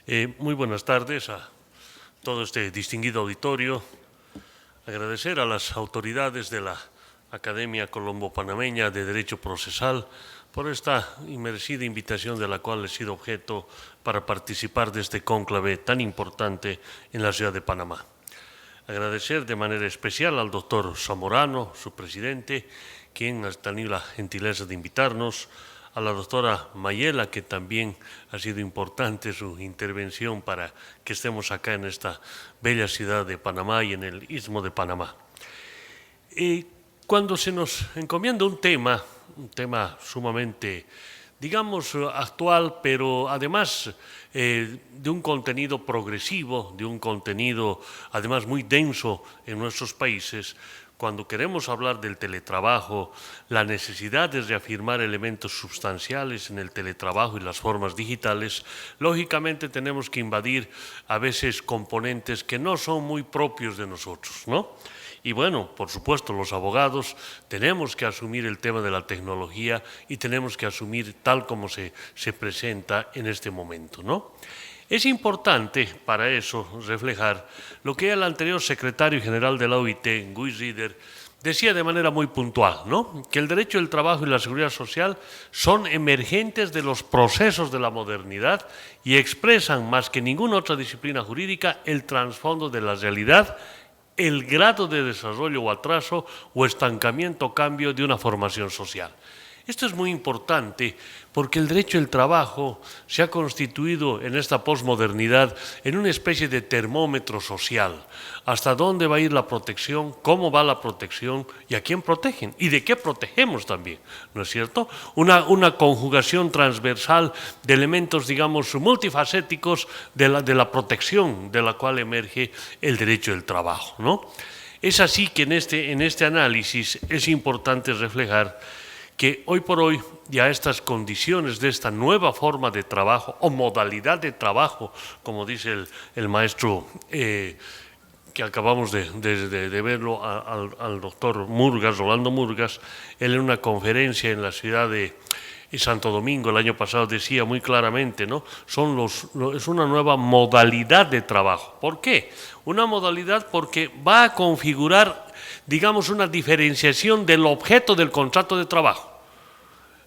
Muy buenas tardes a todo este distinguido auditorio. Agradecer a las autoridades de la Academia Colombo-Panameña de Derecho Procesal por esta inmerecida invitación de la cual he sido objeto para participar de este cónclave tan importante en la ciudad de Panamá. Agradecer de manera especial al doctor Zamorano, su presidente, quien ha tenido la gentileza de invitarnos, a la doctora Mayela, que también ha sido importante su intervención para que estemos acá en esta bella ciudad de Panamá y en el Istmo de Panamá. Cuando se nos encomienda un tema sumamente, digamos, actual, pero además de un contenido progresivo, de un contenido además muy denso en nuestros países, cuando queremos hablar del teletrabajo, la necesidad de reafirmar elementos sustanciales en el teletrabajo y las formas digitales, lógicamente tenemos que invadir a veces componentes que no son muy propios de nosotros, ¿no? Y bueno, por supuesto, los abogados tenemos que asumir el tema de la tecnología y tenemos que asumir tal como se presenta en este momento, ¿no? Es importante para eso reflejar lo que el anterior secretario general de la OIT, Guy Ryder, decía de manera muy puntual, ¿no? Que el derecho del trabajo y la seguridad social son emergentes de los procesos de la modernidad y expresan más que ninguna otra disciplina jurídica el trasfondo de la realidad, el grado de desarrollo o atraso o estancamiento o cambio de una formación social. Esto es muy importante porque el derecho del trabajo se ha constituido en esta posmodernidad en una especie de termómetro social. ¿Hasta dónde va a ir la protección? ¿Cómo va la protección? ¿Y a quién protegen? ¿Y de qué protegemos también? ¿No es cierto? Una conjugación transversal de elementos, digamos, multifacéticos de la protección de la cual emerge el derecho del trabajo, ¿no? Es así que en este análisis es importante reflejar que hoy por hoy ya estas condiciones de esta nueva forma de trabajo o modalidad de trabajo, como dice el maestro que acabamos de verlo al doctor Murgas, Rolando Murgas, él en una conferencia en la ciudad de Santo Domingo el año pasado decía muy claramente, ¿no? Es una nueva modalidad de trabajo. ¿Por qué? Una modalidad porque va a configurar, digamos, una diferenciación del objeto del contrato de trabajo.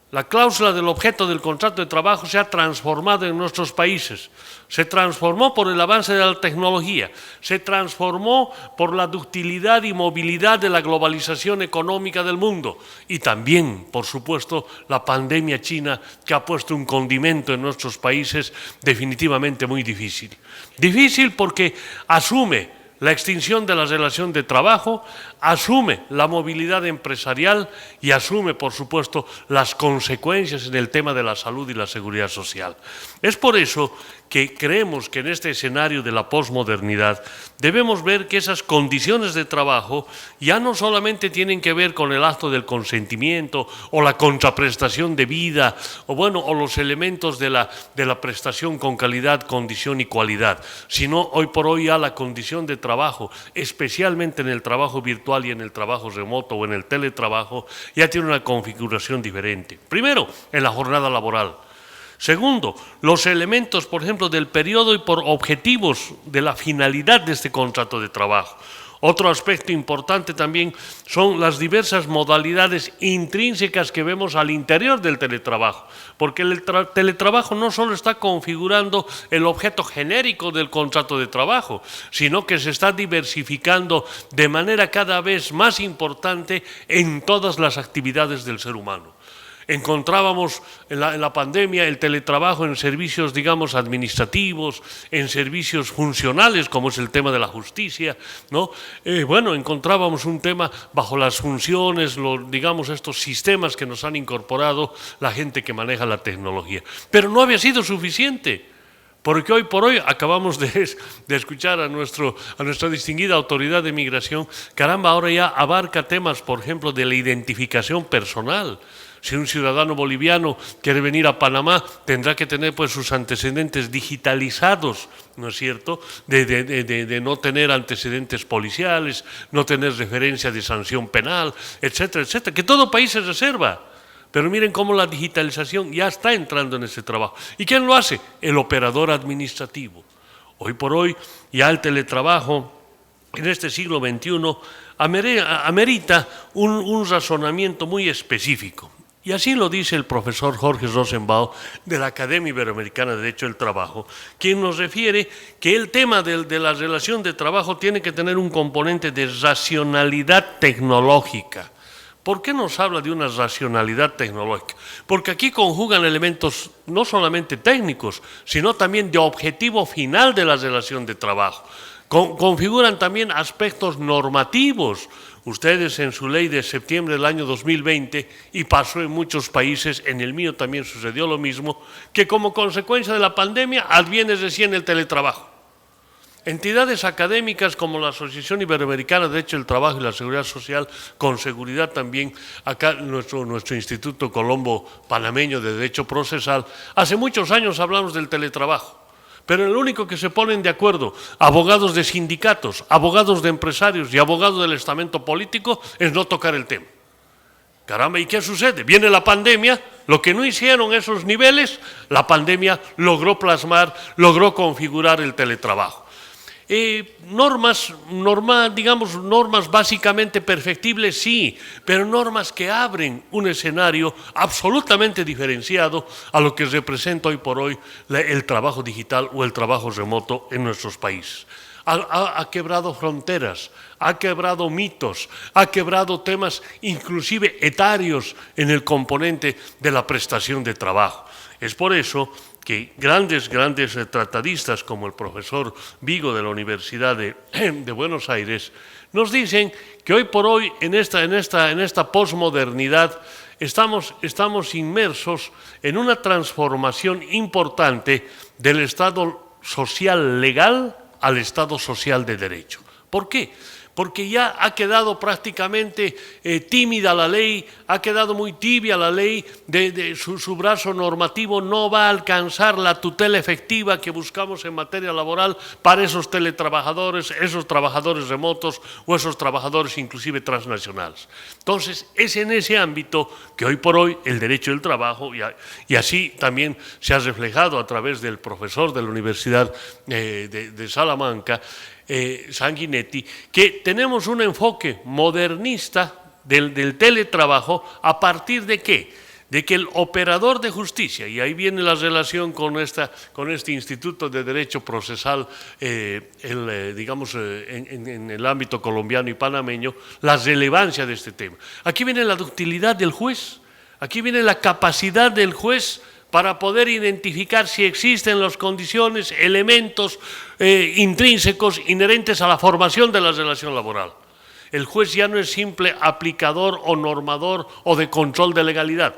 La cláusula del objeto del contrato de trabajo se ha transformado en nuestros países, se transformó por el avance de la tecnología, se transformó por la ductilidad y movilidad de la globalización económica del mundo y también, por supuesto, la pandemia china que ha puesto un condimento en nuestros países definitivamente muy difícil. Difícil porque asume la extinción de la relación de trabajo, asume la movilidad empresarial y asume, por supuesto, las consecuencias en el tema de la salud y la seguridad social. Es por eso que creemos que en este escenario de la posmodernidad debemos ver que esas condiciones de trabajo ya no solamente tienen que ver con el acto del consentimiento o la contraprestación de vida o los elementos de la prestación con calidad, condición y cualidad, sino hoy por hoy ya la condición de trabajo, especialmente en el trabajo virtual y en el trabajo remoto o en el teletrabajo, ya tiene una configuración diferente. Primero, en la jornada laboral. Segundo, los elementos, por ejemplo, del periodo y por objetivos de la finalidad de este contrato de trabajo. Otro aspecto importante también son las diversas modalidades intrínsecas que vemos al interior del teletrabajo, porque el teletrabajo no solo está configurando el objeto genérico del contrato de trabajo, sino que se está diversificando de manera cada vez más importante en todas las actividades del ser humano. Encontrábamos en la pandemia el teletrabajo en servicios, digamos, administrativos, en servicios funcionales, como es el tema de la justicia, ¿no? Encontrábamos un tema bajo las funciones, digamos, estos sistemas que nos han incorporado la gente que maneja la tecnología. Pero no había sido suficiente. Porque hoy por hoy acabamos de escuchar a nuestra distinguida autoridad de migración, caramba, ahora ya abarca temas, por ejemplo, de la identificación personal. Si un ciudadano boliviano quiere venir a Panamá, tendrá que tener pues sus antecedentes digitalizados, ¿no es cierto?, de no tener antecedentes policiales, no tener referencia de sanción penal, etcétera, etcétera, que todo país se reserva. Pero miren cómo la digitalización ya está entrando en ese trabajo. ¿Y quién lo hace? El operador administrativo. Hoy por hoy ya el teletrabajo en este siglo XXI amerita un razonamiento muy específico. Y así lo dice el profesor Jorge Rosenbaum de la Academia Iberoamericana de Derecho del Trabajo, quien nos refiere que el tema de la relación de trabajo tiene que tener un componente de racionalidad tecnológica. ¿Por qué nos habla de una racionalidad tecnológica? Porque aquí conjugan elementos no solamente técnicos, sino también de objetivo final de la relación de trabajo. Configuran también aspectos normativos. Ustedes en su ley de septiembre del año 2020, y pasó en muchos países, en el mío también sucedió lo mismo, que como consecuencia de la pandemia adviene recién el teletrabajo. Entidades académicas como la Asociación Iberoamericana de Derecho del Trabajo y la Seguridad Social, con seguridad también acá nuestro Instituto Colombo Panameño de Derecho Procesal, hace muchos años hablamos del teletrabajo, pero el único que se ponen de acuerdo, abogados de sindicatos, abogados de empresarios y abogados del estamento político, es no tocar el tema. Caramba, ¿y qué sucede? Viene la pandemia, lo que no hicieron esos niveles, la pandemia logró plasmar, logró configurar el teletrabajo. Normas básicamente perfectibles, sí, pero normas que abren un escenario absolutamente diferenciado a lo que representa hoy por hoy el trabajo digital o el trabajo remoto en nuestros países. Ha quebrado fronteras, ha quebrado mitos, ha quebrado temas inclusive etarios en el componente de la prestación de trabajo. Es por eso que grandes tratadistas como el profesor Vigo de la Universidad de Buenos Aires nos dicen que hoy por hoy en esta posmodernidad estamos inmersos en una transformación importante del Estado social legal al Estado social de derecho. ¿Por qué? Porque ya ha quedado prácticamente tímida la ley, ha quedado muy tibia la ley, su brazo normativo no va a alcanzar la tutela efectiva que buscamos en materia laboral para esos teletrabajadores, esos trabajadores remotos o esos trabajadores inclusive transnacionales. Entonces, es en ese ámbito que hoy por hoy el derecho del trabajo, y así también se ha reflejado a través del profesor de la Universidad de Salamanca, Sanguinetti, que tenemos un enfoque modernista del teletrabajo a partir de ¿qué? De que el operador de justicia, y ahí viene la relación con este Instituto de Derecho Procesal, en el ámbito colombiano y panameño, la relevancia de este tema. Aquí viene la ductilidad del juez, aquí viene la capacidad del juez para poder identificar si existen las condiciones, elementos intrínsecos inherentes a la formación de la relación laboral. El juez ya no es simple aplicador o normador o de control de legalidad.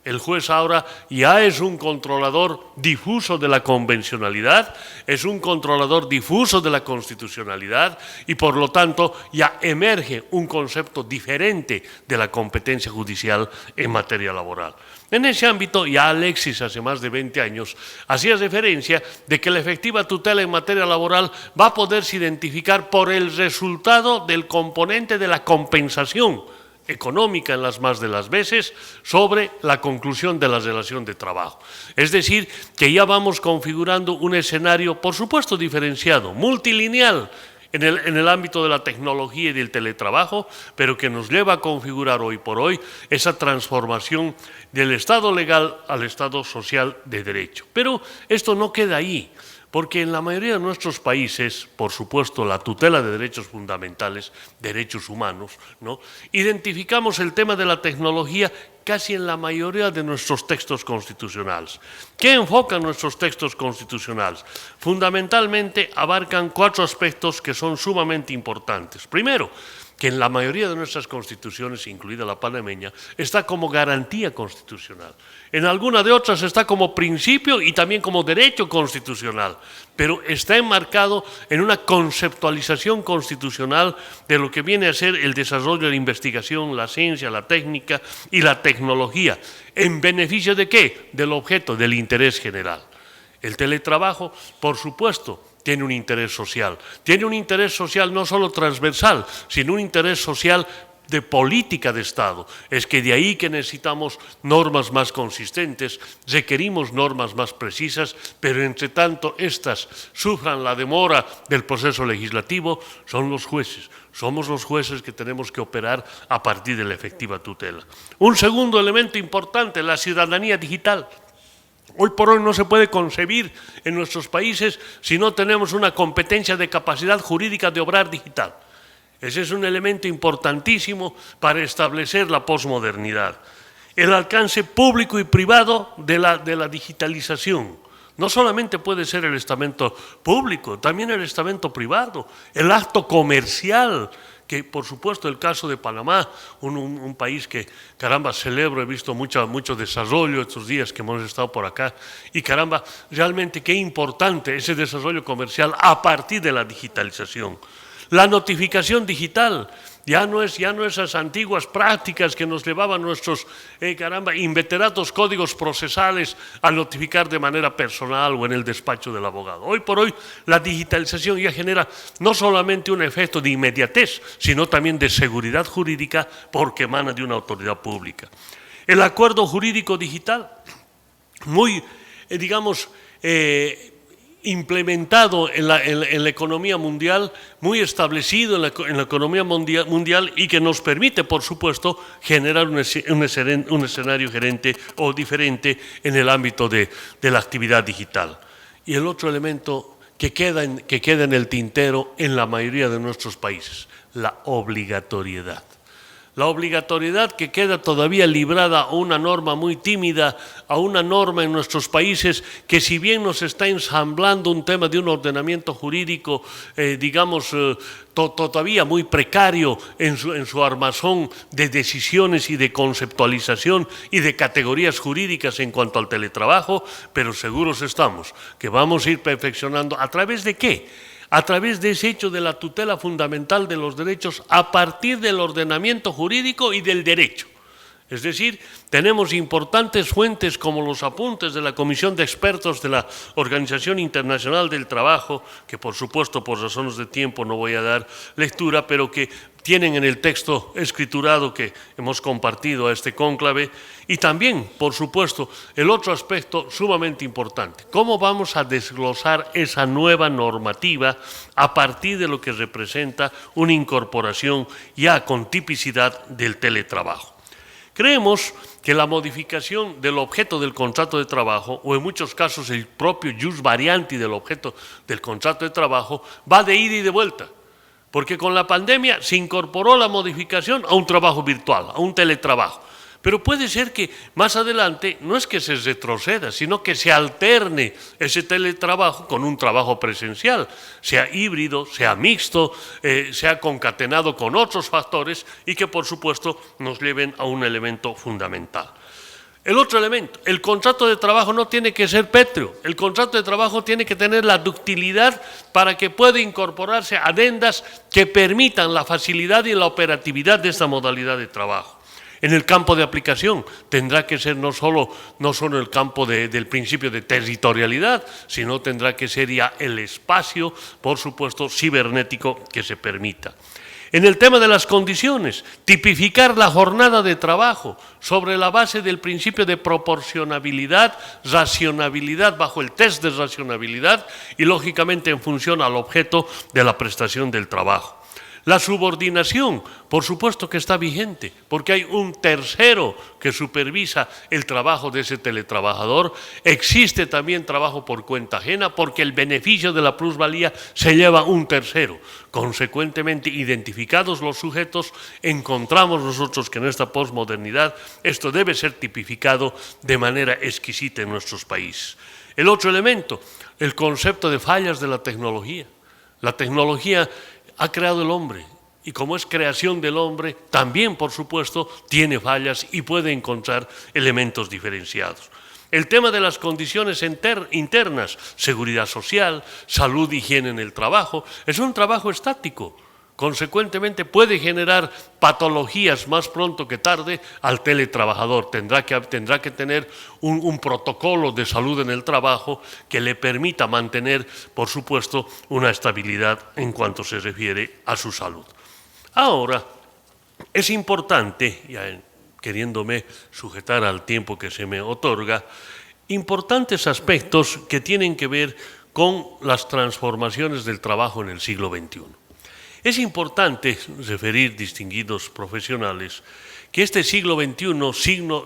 El juez ahora ya es un controlador difuso de la convencionalidad, es un controlador difuso de la constitucionalidad y por lo tanto ya emerge un concepto diferente de la competencia judicial en materia laboral. En ese ámbito ya Alexis hace más de 20 años hacía referencia de que la efectiva tutela en materia laboral va a poderse identificar por el resultado del componente de la compensación económica en las más de las veces sobre la conclusión de la relación de trabajo. Es decir, que ya vamos configurando un escenario, por supuesto diferenciado, multilineal, en el ámbito de la tecnología y del teletrabajo, pero que nos lleva a configurar hoy por hoy esa transformación del Estado legal al Estado social de derecho. Pero esto no queda ahí, porque en la mayoría de nuestros países, por supuesto, la tutela de derechos fundamentales, derechos humanos, ¿no?, identificamos el tema de la tecnología casi en la mayoría de nuestros textos constitucionales. ¿Qué enfocan nuestros textos constitucionales? Fundamentalmente abarcan 4 aspectos que son sumamente importantes. Primero, que en la mayoría de nuestras constituciones, incluida la panameña, está como garantía constitucional. En alguna de otras está como principio y también como derecho constitucional, pero está enmarcado en una conceptualización constitucional de lo que viene a ser el desarrollo de la investigación, la ciencia, la técnica y la tecnología. ¿En beneficio de qué? Del objeto, del interés general. El teletrabajo, por supuesto, tiene un interés social. Tiene un interés social no solo transversal, sino un interés social de política de Estado. Es que de ahí que necesitamos normas más consistentes, requerimos normas más precisas, pero entre tanto estas sufran la demora del proceso legislativo, son los jueces. Somos los jueces que tenemos que operar a partir de la efectiva tutela. Un segundo elemento importante, la ciudadanía digital. Hoy por hoy no se puede concebir en nuestros países si no tenemos una competencia de capacidad jurídica de obrar digital. Ese es un elemento importantísimo para establecer la posmodernidad. El alcance público y privado de la digitalización. No solamente puede ser el estamento público, también el estamento privado, el acto comercial, que por supuesto el caso de Panamá, un país que, caramba, celebro, he visto mucho desarrollo estos días que hemos estado por acá, y caramba, realmente qué importante ese desarrollo comercial a partir de la digitalización. La notificación digital ya no es esas antiguas prácticas que nos llevaban nuestros, inveterados códigos procesales a notificar de manera personal o en el despacho del abogado. Hoy por hoy la digitalización ya genera no solamente un efecto de inmediatez, sino también de seguridad jurídica porque emana de una autoridad pública. El acuerdo jurídico digital, muy, implementado en la economía mundial, muy establecido en la economía mundial y que nos permite, por supuesto, generar un escenario gerente o diferente en el ámbito de la actividad digital. Y el otro elemento que queda en el tintero en la mayoría de nuestros países, la obligatoriedad. La obligatoriedad que queda todavía librada a una norma muy tímida, a una norma en nuestros países que si bien nos está ensamblando un tema de un ordenamiento jurídico, todavía muy precario en su armazón de decisiones y de conceptualización y de categorías jurídicas en cuanto al teletrabajo, pero seguros estamos que vamos a ir perfeccionando. ¿A través de qué? A través de ese hecho de la tutela fundamental de los derechos a partir del ordenamiento jurídico y del derecho. Es decir, tenemos importantes fuentes como los apuntes de la Comisión de Expertos de la Organización Internacional del Trabajo, que por supuesto por razones de tiempo no voy a dar lectura, pero que tienen en el texto escriturado que hemos compartido a este cónclave, y también, por supuesto, el otro aspecto sumamente importante, cómo vamos a desglosar esa nueva normativa a partir de lo que representa una incorporación ya con tipicidad del teletrabajo. Creemos que la modificación del objeto del contrato de trabajo, o en muchos casos el propio jus variandi del objeto del contrato de trabajo, va de ida y de vuelta. Porque con la pandemia se incorporó la modificación a un trabajo virtual, a un teletrabajo. Pero puede ser que más adelante no es que se retroceda, sino que se alterne ese teletrabajo con un trabajo presencial, sea híbrido, sea mixto, sea concatenado con otros factores y que por supuesto nos lleven a un elemento fundamental. El otro elemento, el contrato de trabajo no tiene que ser pétreo, el contrato de trabajo tiene que tener la ductilidad para que pueda incorporarse adendas que permitan la facilidad y la operatividad de esta modalidad de trabajo. En el campo de aplicación tendrá que ser no solo el campo del principio de territorialidad, sino tendrá que ser ya el espacio, por supuesto, cibernético que se permita. En el tema de las condiciones, tipificar la jornada de trabajo sobre la base del principio de proporcionabilidad, racionabilidad bajo el test de racionabilidad y lógicamente en función al objeto de la prestación del trabajo. La subordinación, por supuesto que está vigente, porque hay un tercero que supervisa el trabajo de ese teletrabajador. Existe también trabajo por cuenta ajena, porque el beneficio de la plusvalía se lleva un tercero. Consecuentemente, identificados los sujetos, encontramos nosotros que en esta posmodernidad esto debe ser tipificado de manera exquisita en nuestros países. El otro elemento, el concepto de fallas de la tecnología. La tecnología ha creado el hombre y como es creación del hombre, también por supuesto tiene fallas y puede encontrar elementos diferenciados. El tema de las condiciones internas, seguridad social, salud, higiene en el trabajo, es un trabajo estático. Consecuentemente puede generar patologías más pronto que tarde al teletrabajador. Tendrá que tener un protocolo de salud en el trabajo que le permita mantener, por supuesto, una estabilidad en cuanto se refiere a su salud. Ahora, Es importante, ya queriéndome sujetar al tiempo que se me otorga, importantes aspectos que tienen que ver con las transformaciones del trabajo en el siglo XXI. Es importante referir, distinguidos profesionales, que este siglo XXI,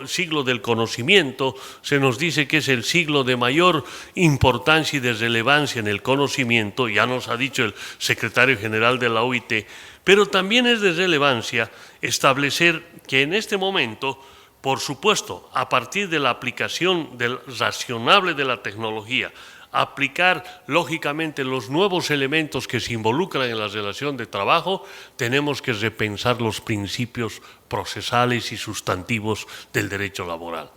siglo del conocimiento, se nos dice que es el siglo de mayor importancia y de relevancia en el conocimiento, ya nos ha dicho el secretario general de la OIT, pero también es de relevancia establecer que en este momento, por supuesto, a partir de la aplicación razonable de la tecnología, aplicar lógicamente los nuevos elementos que se involucran en la relación de trabajo, tenemos que repensar los principios procesales y sustantivos del derecho laboral.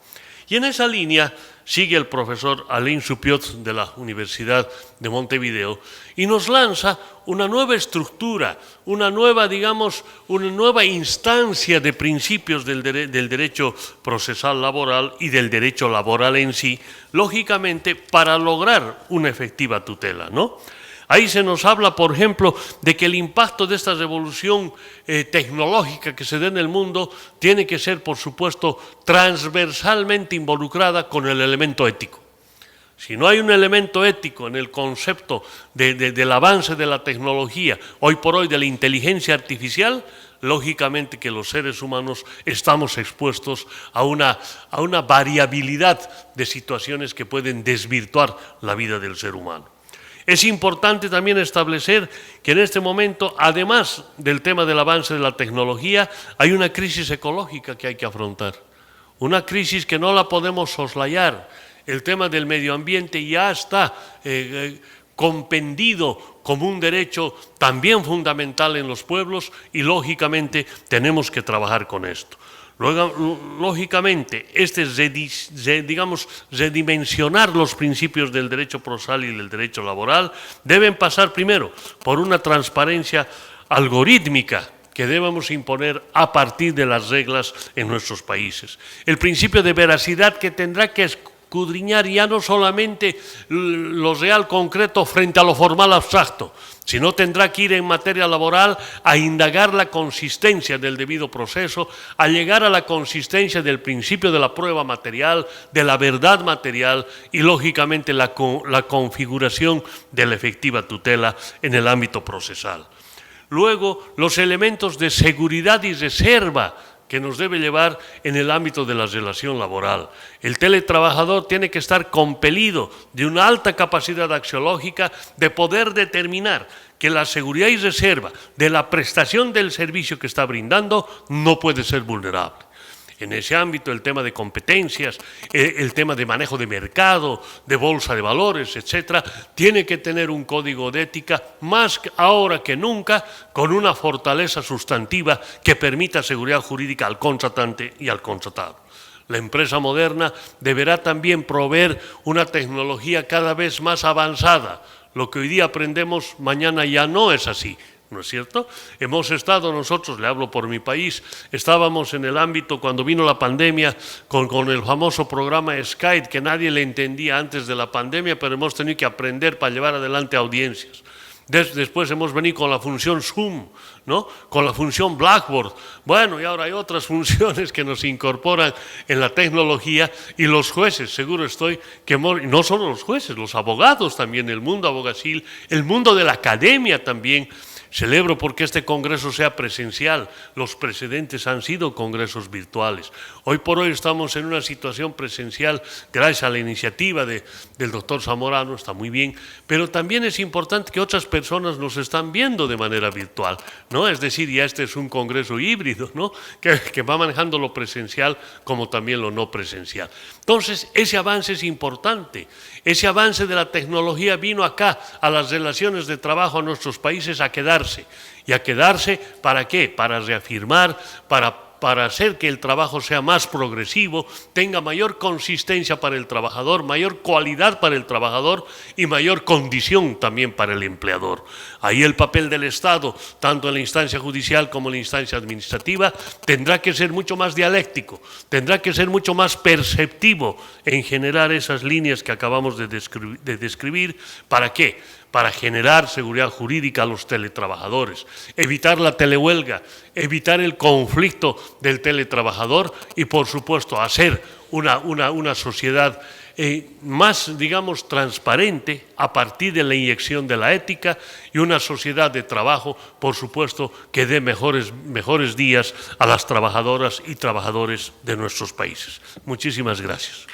Y en esa línea sigue el profesor Alain Supiot de la Universidad de Montevideo y nos lanza una nueva estructura, una nueva instancia de principios del derecho procesal laboral y del derecho laboral en sí, lógicamente para lograr una efectiva tutela, ¿no? Ahí se nos habla, por ejemplo, de que el impacto de esta revolución tecnológica que se da en el mundo tiene que ser, por supuesto, transversalmente involucrada con el elemento ético. Si no hay un elemento ético en el concepto del avance de la tecnología, hoy por hoy de la inteligencia artificial, lógicamente que los seres humanos estamos expuestos a una variabilidad de situaciones que pueden desvirtuar la vida del ser humano. Es importante también establecer que en este momento, además del tema del avance de la tecnología, hay una crisis ecológica que hay que afrontar. Una crisis que no la podemos soslayar. El tema del medio ambiente ya está compendido como un derecho también fundamental en los pueblos y lógicamente tenemos que trabajar con esto. Lógicamente, redimensionar los principios del derecho procesal y del derecho laboral deben pasar primero por una transparencia algorítmica que debemos imponer a partir de las reglas en nuestros países. El principio de veracidad que tendrá que escudriñar ya no solamente lo real concreto frente a lo formal abstracto, sino tendrá que ir en materia laboral a indagar la consistencia del debido proceso, a llegar a la consistencia del principio de la prueba material, de la verdad material y, lógicamente, la configuración de la efectiva tutela en el ámbito procesal. Luego, los elementos de seguridad y reserva que nos debe llevar en el ámbito de la relación laboral. El teletrabajador tiene que estar compelido de una alta capacidad axiológica de poder determinar que la seguridad y reserva de la prestación del servicio que está brindando no puede ser vulnerable. En ese ámbito, el tema de competencias, el tema de manejo de mercado, de bolsa de valores, etcétera, tiene que tener un código de ética más ahora que nunca, con una fortaleza sustantiva que permita seguridad jurídica al contratante y al contratado. La empresa moderna deberá también proveer una tecnología cada vez más avanzada. Lo que hoy día aprendemos, mañana ya no es así. ¿No es cierto? Hemos estado nosotros, le hablo por mi país, estábamos en el ámbito cuando vino la pandemia con el famoso programa Skype que nadie le entendía antes de la pandemia, pero hemos tenido que aprender para llevar adelante audiencias. Después hemos venido con la función Zoom, ¿no? Con la función Blackboard. Bueno, y ahora hay otras funciones que nos incorporan en la tecnología y los jueces, seguro estoy, que no solo los jueces, los abogados también, el mundo abogacil, el mundo de la academia también. Celebro porque este congreso sea presencial. Los precedentes han sido congresos virtuales. Hoy por hoy estamos en una situación presencial gracias a la iniciativa del doctor Zamorano, está muy bien, pero también es importante que otras personas nos están viendo de manera virtual, ¿no? Es decir, ya este es un congreso híbrido, ¿no? que va manejando lo presencial como también lo no presencial. Entonces, ese avance es importante. Ese avance de la tecnología vino acá a las relaciones de trabajo a nuestros países a quedarse. ¿Y a quedarse para qué? Para reafirmar, para hacer que el trabajo sea más progresivo, tenga mayor consistencia para el trabajador, mayor cualidad para el trabajador y mayor condición también para el empleador. Ahí el papel del Estado, tanto en la instancia judicial como en la instancia administrativa, tendrá que ser mucho más dialéctico, tendrá que ser mucho más perceptivo en generar esas líneas que acabamos de describir. ¿Para qué? para generar seguridad jurídica a los teletrabajadores, evitar la telehuelga, evitar el conflicto del teletrabajador y, por supuesto, hacer una sociedad más, digamos, transparente a partir de la inyección de la ética y una sociedad de trabajo, por supuesto, que dé mejores días a las trabajadoras y trabajadores de nuestros países. Muchísimas gracias.